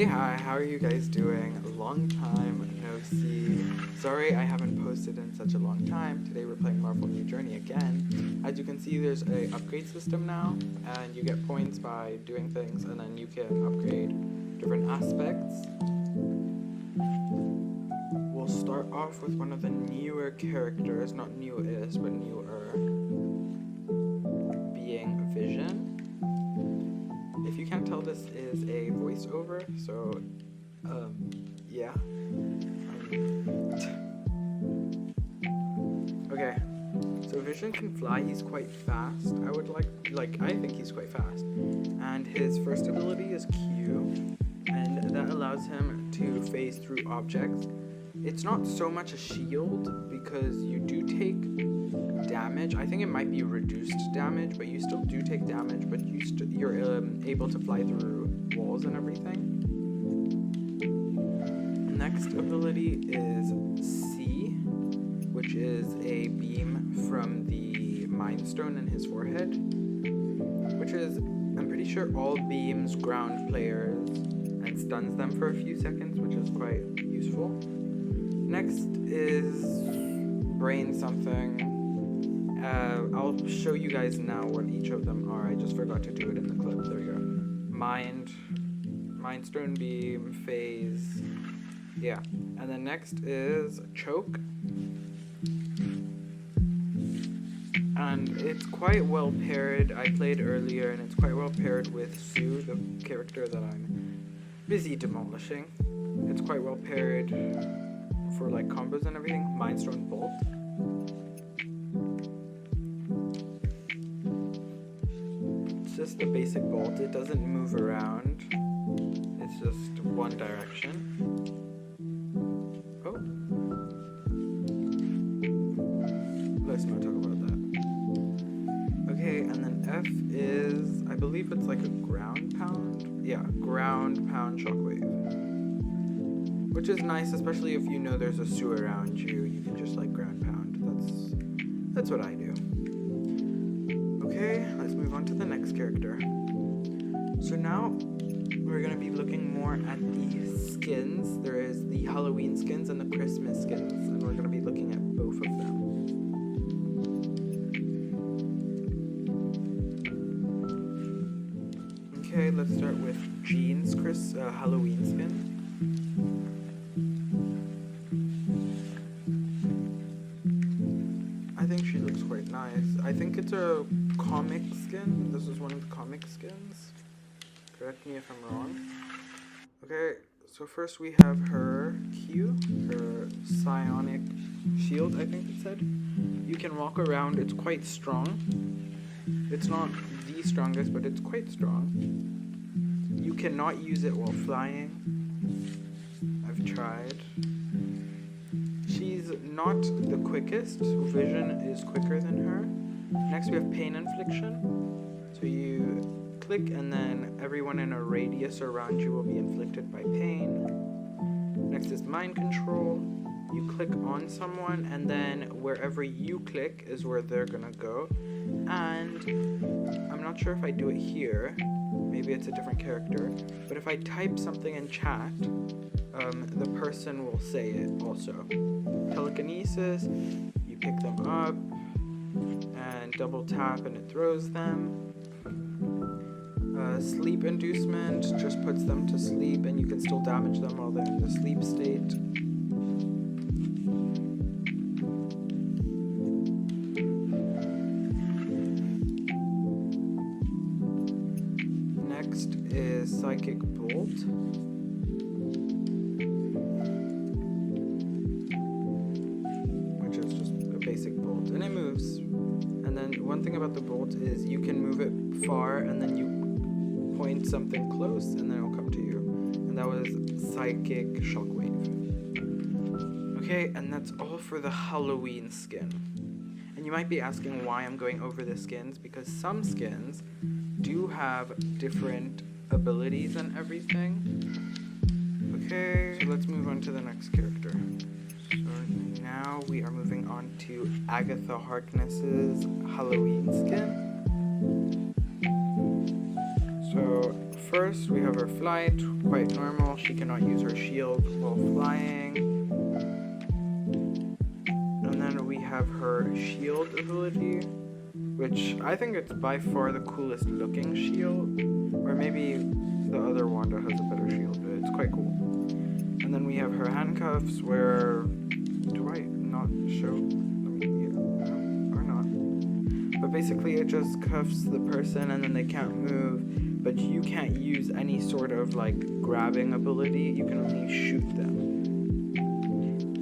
Hi, how are you guys doing? A long time no see. Sorry I haven't posted in such a long time. Today we're playing Marvel New Journey again. As you can see, there's a upgrade system now, and you get points by doing things, and then you can upgrade different aspects. We'll start off with one of the newer characters, not newest, but newer, being Vision. If you can't tell, this is a voiceover, so, yeah. Okay, so Vision can fly, he's quite fast. I think he's quite fast. And his first ability is Q, and that allows him to phase through objects. It's not so much a shield, because you do take damage. I think it might be reduced damage, but you still do take damage, but you're able to fly through walls and everything. Next ability is C, which is a beam from the Mind Stone in his forehead, which is, I'm pretty sure, all beams ground players and stuns them for a few seconds, which is quite useful. Next is Brain something. I'll show you guys now what each of them are. I just forgot to do it in the clip. There you go. Mind Stone Beam, Phase. Yeah. And then next is Choke. And it's quite well paired. I played earlier, and it's quite well paired with Sue, the character that I'm busy demolishing. It's quite well paired for like combos and everything. Mind Stone Bolt. Just the basic bolt. It doesn't move around. It's just one direction. Oh. Let's not talk about that. Okay, and then F is, I believe it's like a ground pound. Yeah, ground pound shockwave. Which is nice, especially if you know there's a Sue around you. You can just like ground pound. That's what I do. Okay, let's move on to the next character. So now we're going to be looking more at the skins. There is the Halloween skins and the Christmas skins, and we're going to be looking at both of them. Okay, let's start with Jean's Halloween skin. I think she looks quite nice. I think it's a comic skin. This is one of the comic skins. Correct me if I'm wrong. Okay, so first we have her Q, her psionic shield, I think it said. You can walk around. It's quite strong. It's not the strongest, but it's quite strong. You cannot use it while flying. I've tried. She's not the quickest. Vision is quicker than her. Next we have Pain Infliction. So you click and then everyone in a radius around you will be inflicted by pain. Next is Mind Control. You click on someone and then wherever you click is where they're gonna go. And I'm not sure if I do it here. Maybe it's a different character. But if I type something in chat, the person will say it also. Telekinesis, you pick them up and double tap and it throws them. Sleep inducement just puts them to sleep and you can still damage them while they're in the sleep state. Next is Psychic Bolt. Which is just a basic bolt. And it moves. And then one thing about the bolt is you can move it far and then you point something close and then it'll come to you. And that was Psychic Shockwave. Okay, and that's all for the Halloween skin. And you might be asking why I'm going over the skins, because some skins do have different abilities and everything. Okay, so let's move on to the next character. So now we are moving on to Agatha Harkness's Halloween skin. So first, we have her flight, quite normal. She cannot use her shield while flying. And then we have her shield ability, which I think it's by far the coolest looking shield. Or maybe the other Wanda has a better shield, but it's quite cool. And then we have her handcuffs, where... Do I not show? Or not. But basically it just cuffs the person and then they can't move. But you can't use any sort of like grabbing ability. You can only shoot them.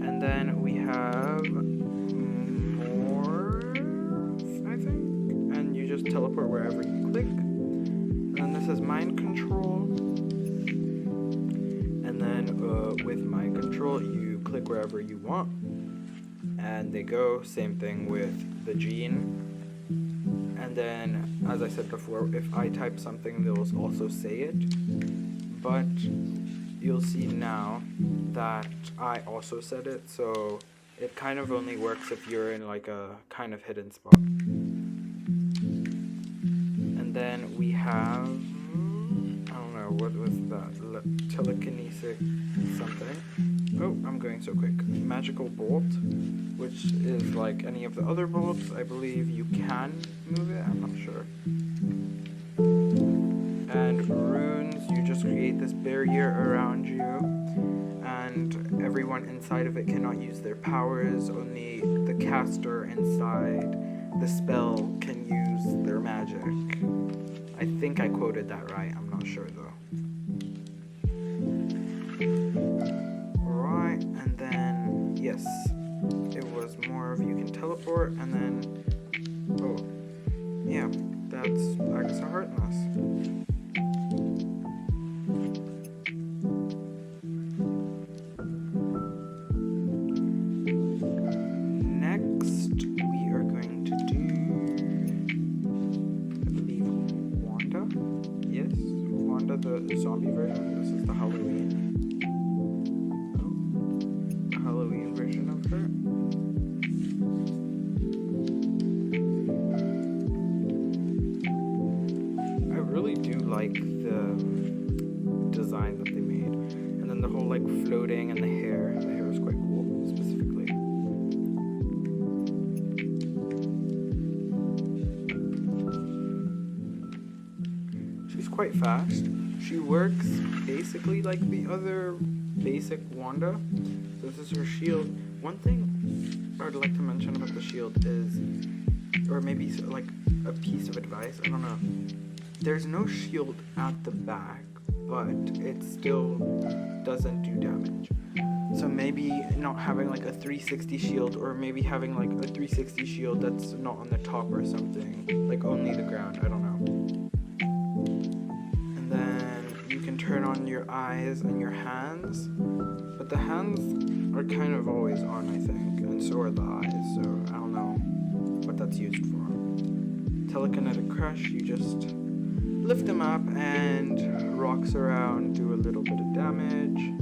And then we have more, I think. And you just teleport wherever you click. And then this is mind control. And then with mind control, you click wherever you want. And they go. Same thing with the gene. And then, as I said before, if I type something, they'll also say it. But you'll see now that I also said it, so it kind of only works if you're in like a kind of hidden spot. And then we have, I don't know, what was that? Telekinetic something. Oh, I'm going so quick. Magical bolt, which is like any of the other bolts. I believe you can move it, I'm not sure. And runes, you just create this barrier around you, and everyone inside of it cannot use their powers. Only the caster inside the spell can use their magic. I think I quoted that right, I'm not sure though. Alright, and then, yes, it was more of you can teleport, and then, oh, yeah, that's Agatha Harkness. Next, we are going to do, I believe, Wanda. Yes, Wanda, the zombie version. This is the Halloween. Oh, the Halloween version of her. I really do like the design that they made, and then the whole like floating and the hair. The hair is quite cool, specifically. She's quite fast. She works basically like the other basic Wanda. So this is her shield. One thing I would like to mention about the shield is, or maybe like a piece of advice, I don't know. There's no shield at the back, but it still doesn't do damage. So maybe not having like a 360 shield, or maybe having like a 360 shield that's not on the top or something, like only the ground, I don't know. And then you can turn on your eyes and your hands, but the hands are kind of always on, I think, and so are the eyes, so I don't know what that's used for. Telekinetic crush, you just lift them up and rocks around, do a little bit of damage.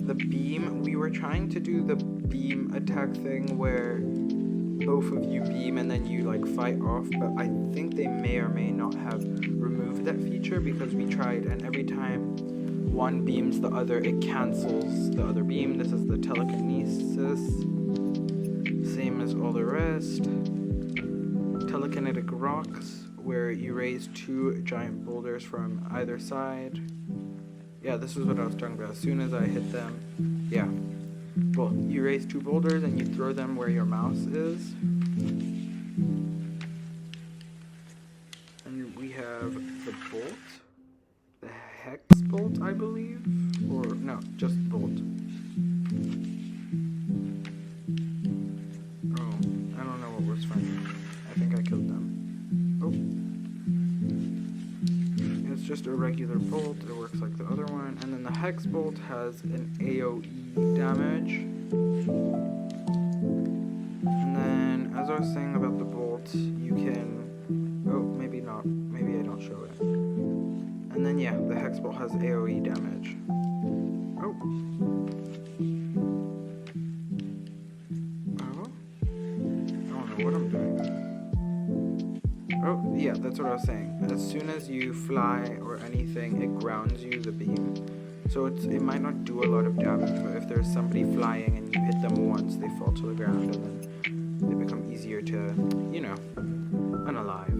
The beam, we were trying to do the beam attack thing where both of you beam and then you like fight off, but I think they may or may not have removed that feature, because we tried and every time one beams the other, it cancels the other beam. This is the telekinesis, same as all the rest. Telekinetic rocks, where you raise two giant boulders from either side. Yeah, this is what I was talking about. As soon as I hit them, yeah. Well, you raise two boulders and you throw them where your mouse is. And we have the bolt. The hex bolt, I believe. Or, no, just bolt. Oh, I don't know what was funny. I think I killed them. Oh. It's just a regular bolt. It works like the other one. And then the hex bolt has an AoE damage. And then, as I was saying about the bolt, you can... Oh, maybe not. Maybe I don't show it. And then, yeah, the hex bolt has AoE damage. Oh. Oh. I don't know what I'm doing. Oh, yeah, the that's what I was saying. As soon as you fly or anything, it grounds you, the beam. So it might not do a lot of damage, but if there's somebody flying and you hit them once, they fall to the ground, and then they become easier to, you know, unalive.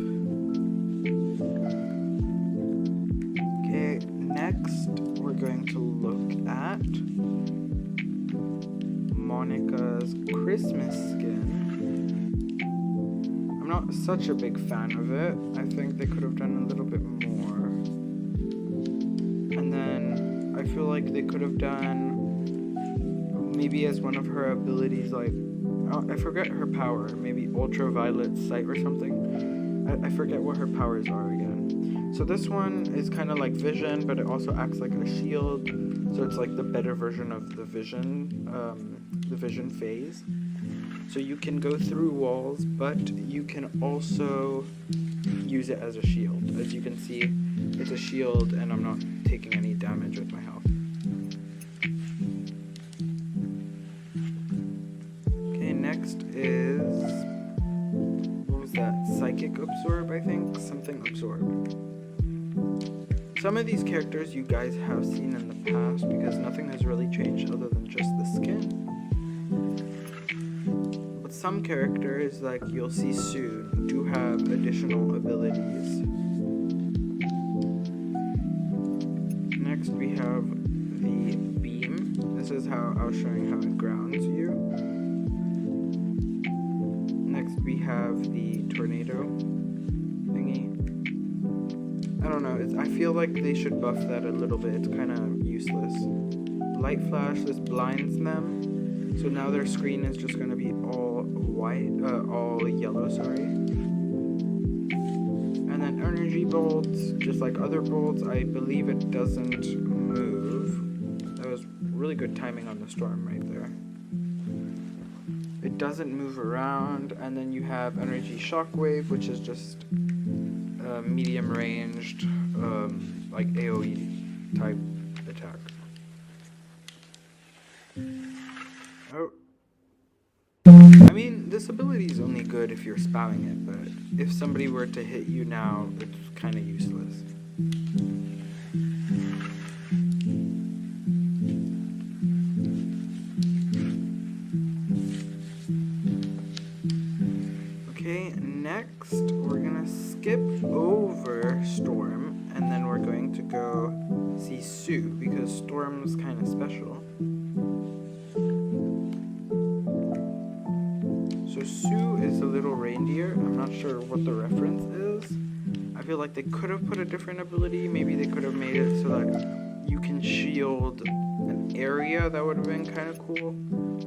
Okay, next we're going to look at Monica's Christmas skin. I'm not such a big fan of it. I think they could have done a little bit more. And then I feel like they could have done maybe as one of her abilities, like, I forget her power, maybe ultraviolet sight or something. I forget what her powers are again. So this one is kind of like vision, but it also acts like a shield. So it's like the better version of the vision phase. So you can go through walls, but you can also use it as a shield. As you can see, it's a shield and I'm not taking any damage with my health. Okay, next is, what was that? Psychic absorb, I think? Something absorb. Some of these characters you guys have seen in the past because nothing has really changed other than just the skin. But some characters, like you'll see soon, do have additional abilities. Next we have the beam. This is how I was showing how it grounds you. Next we have the tornado thingy. I don't know, I feel like they should buff that a little bit. It's kind of useless. Light flash, this blinds them. So now their screen is just going to be all white, all yellow, sorry. And then energy bolts, just like other bolts, I believe it doesn't move. That was really good timing on the storm right there. It doesn't move around, and then you have energy shockwave, which is just medium ranged, like AoE type attack. Oh. I mean, this ability is only good if you're spamming it, but if somebody were to hit you now, it's kind of useless. Okay, next we're gonna skip over Storm, and then we're going to go see Sue, because Storm's kind of special. So Sue is a little reindeer. I'm not sure what the reference is. I feel like they could have put a different ability. Maybe they could have made it so that you can shield an area. That would have been kind of cool.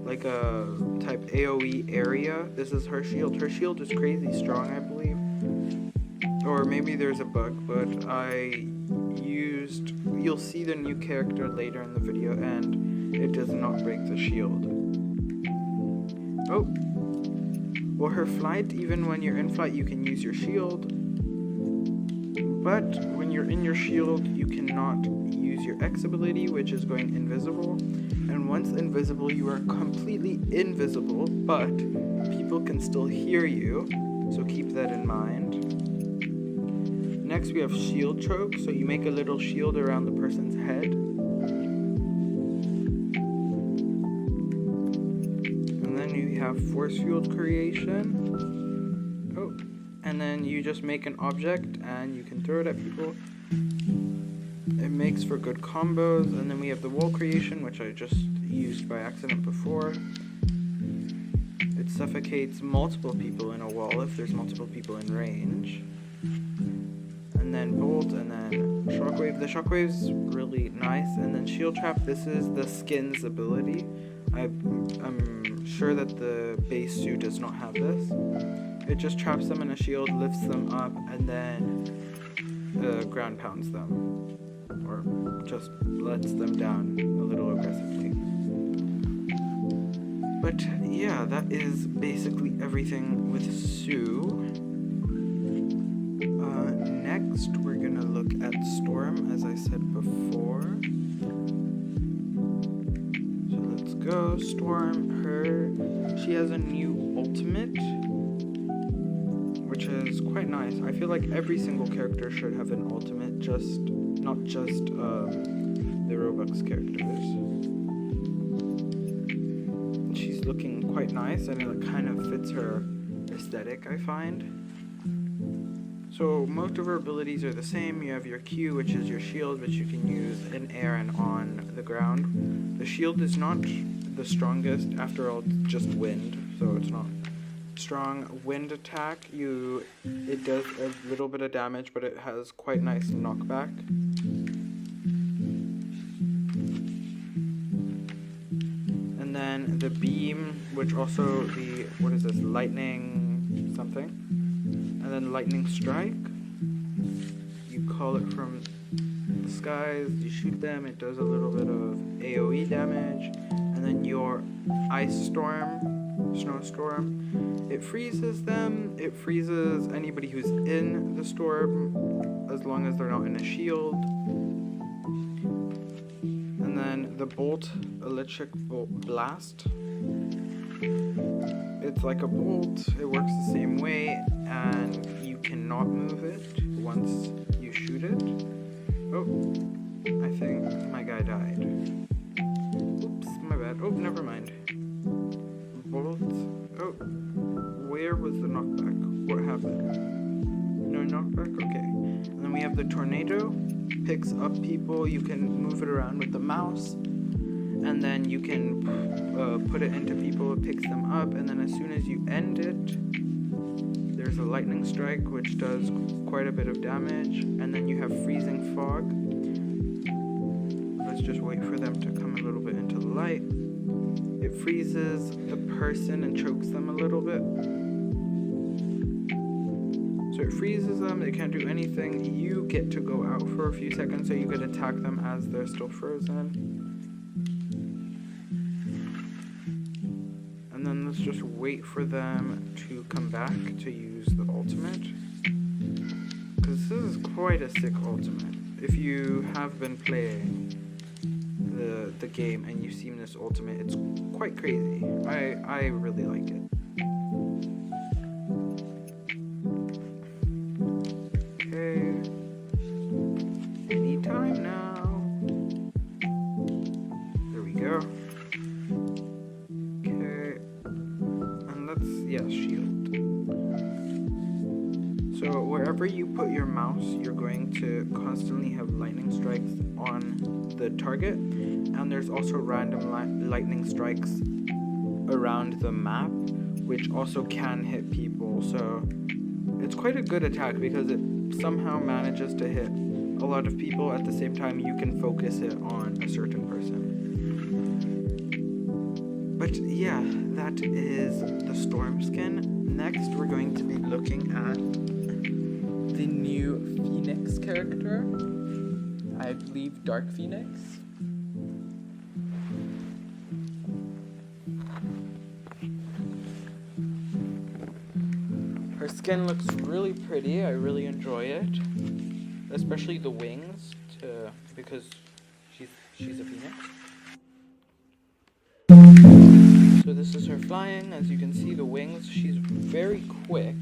Like a type AoE area. This is her shield. Her shield is crazy strong, I believe. Or maybe there's a bug, but you'll see the new character later in the video, and it does not break the shield. Oh. Well, her flight, even when you're in flight, you can use your shield. But when you're in your shield, you cannot use your X ability, which is going invisible. And once invisible, you are completely invisible, but people can still hear you. So keep that in mind. Next, we have shield choke. So you make a little shield around the person's head. Force field creation. Oh, and then you just make an object and you can throw it at people. It makes for good combos. And then we have the wall creation, which I just used by accident before. It suffocates multiple people in a wall if there's multiple people in range. And then bolt, and then shockwave. The shockwave's really nice. And then shield trap. This is the skin's ability. I'm sure that the base suit does not have this. It just traps them in a shield, lifts them up, and then ground pounds them. Or just lets them down a little aggressively. But yeah, that is basically everything with Sue. Next, we're gonna look at Storm, as I said before. Go Storm. She has a new ultimate, which which is quite nice. I feel like every single character should have an ultimate, not just the Robux characters. She's looking quite nice, and it kind of fits her aesthetic, I find. So most of her abilities are the same. You have your Q, which is your shield, which you can use in air and on the ground. The shield is not the strongest, after all, it's just wind, so it's not strong. Wind attack, it does a little bit of damage, but it has quite nice knockback. And then the beam, which also lightning something. And then lightning strike. You call it from the skies, you shoot them, it does a little bit of AoE damage. And then your ice storm, snowstorm, it freezes them. It freezes anybody who's in the storm as long as they're not in a shield. And then the electric bolt blast. It's like a bolt, it works the same way, and you cannot move it once you shoot it. Oh, I think my guy died. Oops, my bad. Oh, never mind. Bolt. Oh, where was the knockback? What happened? No knockback? Okay. And then we have the tornado. Picks up people. You can move it around with the mouse. And then you can put it into people, it picks them up, and then as soon as you end it, there's a lightning strike, which does quite a bit of damage, and then you have freezing fog. Let's just wait for them to come a little bit into the light. It freezes the person and chokes them a little bit. So it freezes them, they can't do anything. You get to go out for a few seconds so you could attack them as they're still frozen. And then let's just wait for them to come back to use the ultimate. Because this is quite a sick ultimate. If you have been playing the game and you've seen this ultimate, it's quite crazy. I really like it. Okay. Anytime now. There we go. Shield. So wherever you put your mouse, you're going to constantly have lightning strikes on the target, and there's also random lightning strikes around the map, which also can hit people. So it's quite a good attack because it somehow manages to hit a lot of people at the same time. You can focus it on a certain person. But yeah, that is the Storm skin. Next, we're going to be looking at the new Phoenix character. I believe Dark Phoenix. Her skin looks really pretty. I really enjoy it. Especially the wings, because she's a Phoenix. So this is her flying. As you can see, the wings, she's very quick.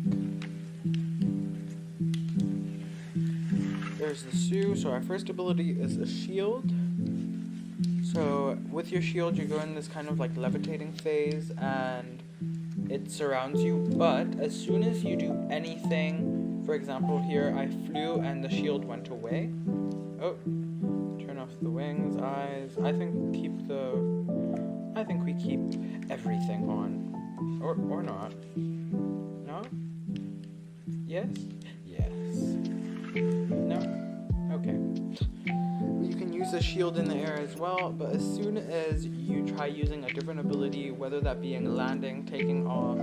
There's the Sue. So our first ability is a shield. So with your shield, you go in this kind of like levitating phase and it surrounds you. But as soon as you do anything, for example here, I flew and the shield went away. Oh, turn off the wings, eyes. I think we keep everything on. Or not. No? Yes? Yes. No? Okay. You can use the shield in the air as well, but as soon as you try using a different ability, whether that being landing, taking off,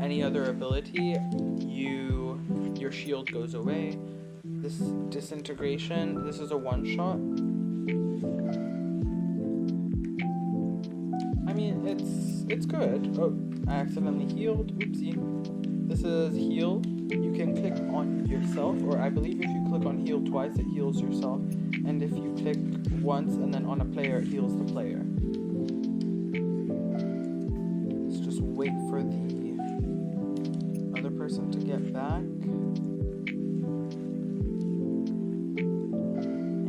any other ability, your shield goes away. This disintegration, this is a one-shot. I mean, it's good. Oh, I accidentally healed. Oopsie. This is heal. You can click on yourself, or I believe if you click on heal twice, it heals yourself. And if you click once and then on a player, it heals the player. Let's just wait for the other person to get back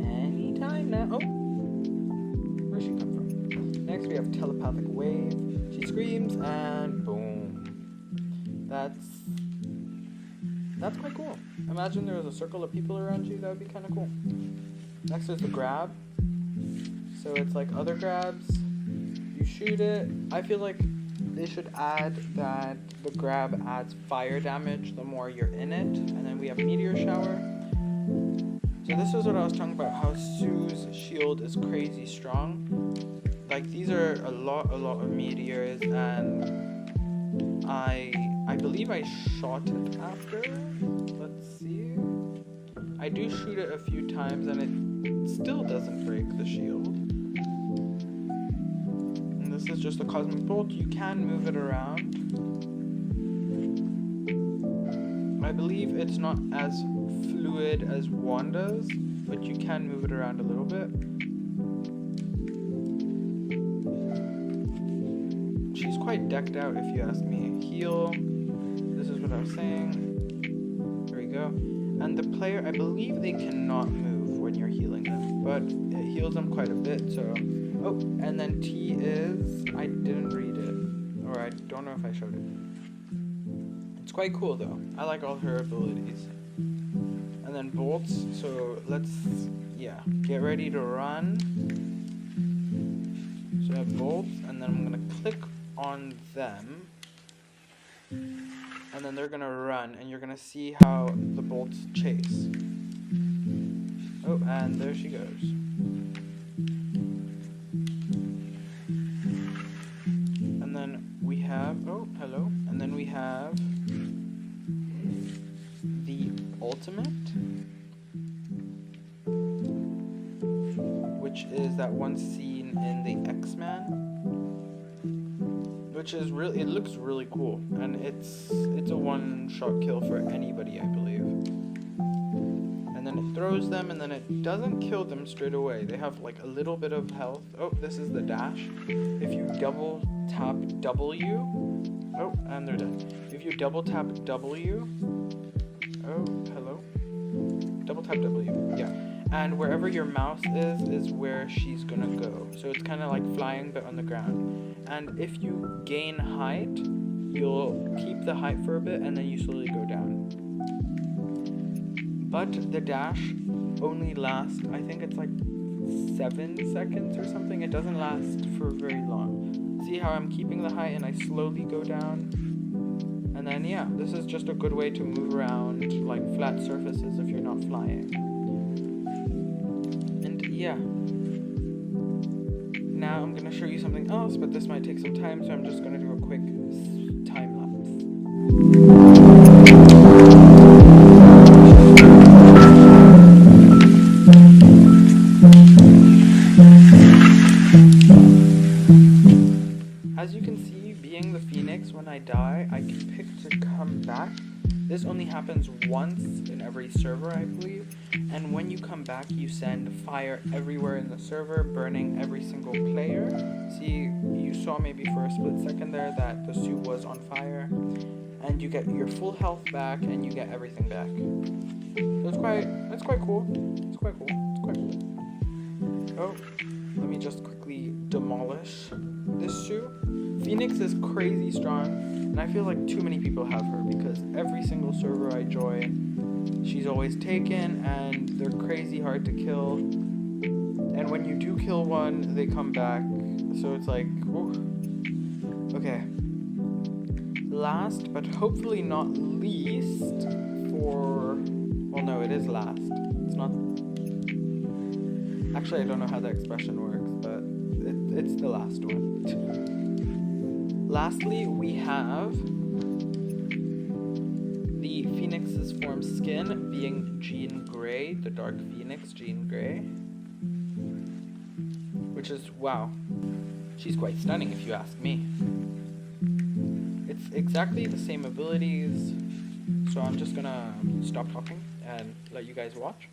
anytime now. Oh, where'd she come from? Next we have telepathic wave. She screams and boom. That's quite cool. Imagine there was a circle of people around you. That would be kind of cool. Next is the grab. So it's like other grabs. You shoot it. I feel like they should add that the grab adds fire damage the more you're in it. And then we have meteor shower. So this is what I was talking about, how Sue's shield is crazy strong. Like these are a lot of meteors, and I believe I shot it after. Let's see. I do shoot it a few times and it still doesn't break the shield. And this is just a cosmic bolt. You can move it around. I believe it's not as fluid as Wanda's, but you can move it around a little bit. She's quite decked out if you ask me. Heal. This is what I was saying. There we go. And the player, I believe they cannot move when you're healing them, but it heals them quite a bit, so... Oh, and then T is... I didn't read it. Or I don't know if I showed it. It's quite cool though. I like all her abilities. And then bolts, so let's... Yeah, get ready to run. So I have bolts, and then I'm gonna click on them. And then they're gonna run, and you're gonna see how the bolts chase. Oh, and there she goes. And then we have, oh, hello. And then we have the ultimate, which is that one scene in the X-Men. Which is really, it looks really cool, and it's a one-shot kill for anybody, I believe. And then it throws them, and then it doesn't kill them straight away. They have like a little bit of health. Oh, this is the dash. If you double tap W, oh, and they're dead. If you double tap W, oh, hello. Double tap W, yeah. And wherever your mouse is where she's gonna go. So it's kind of like flying, but on the ground. And if you gain height, you'll keep the height for a bit, and then you slowly go down. But the dash only lasts, I think it's like 7 seconds or something. It doesn't last for very long. See how I'm keeping the height and I slowly go down? And then yeah, this is just a good way to move around like flat surfaces if you're not flying. Yeah. Now I'm gonna show you something else, but this might take some time, so I'm just gonna do a quick time lapse. As you can see, being the Phoenix, when I die, I can pick to come back. This only happens once in every server, I believe. And when you come back, you send fire everywhere in the server, burning every single player. See, you saw maybe for a split second there that the suit was on fire. And you get your full health back, and you get everything back. So it's quite cool. It's quite cool. Oh, let me just quickly demolish this suit. Phoenix is crazy strong, and I feel like too many people have her because every single server I join, she's always taken, and they're crazy hard to kill. And when you do kill one, they come back, so it's like, whew. Okay. Last, but hopefully not least, well no, it is last. It's not... Actually, I don't know how that expression works, but it's the last one. Lastly, we have the Phoenix's form skin being Jean Grey, the Dark Phoenix, Jean Grey. Which is, wow, she's quite stunning if you ask me. It's exactly the same abilities, so I'm just gonna stop talking and let you guys watch.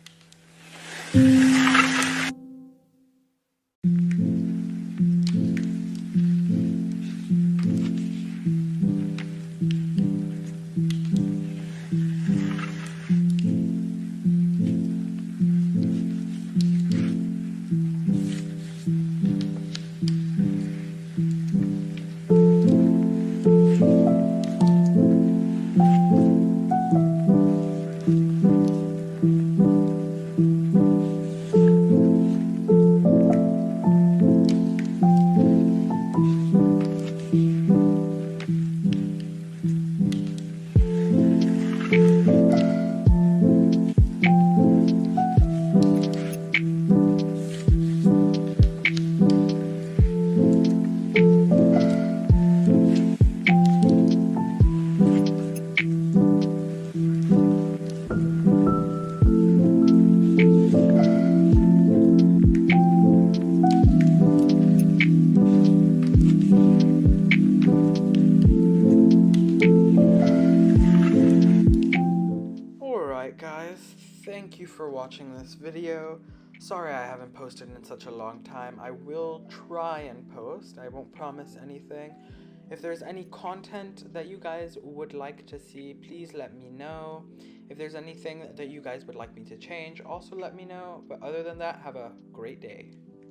thank you for watching this video. Sorry I haven't posted in such a long time. I will try and post. I won't promise anything. If there's any content that you guys would like to see, please let me know. If there's anything that you guys would like me to change, also let me know. But other than that, have a great day.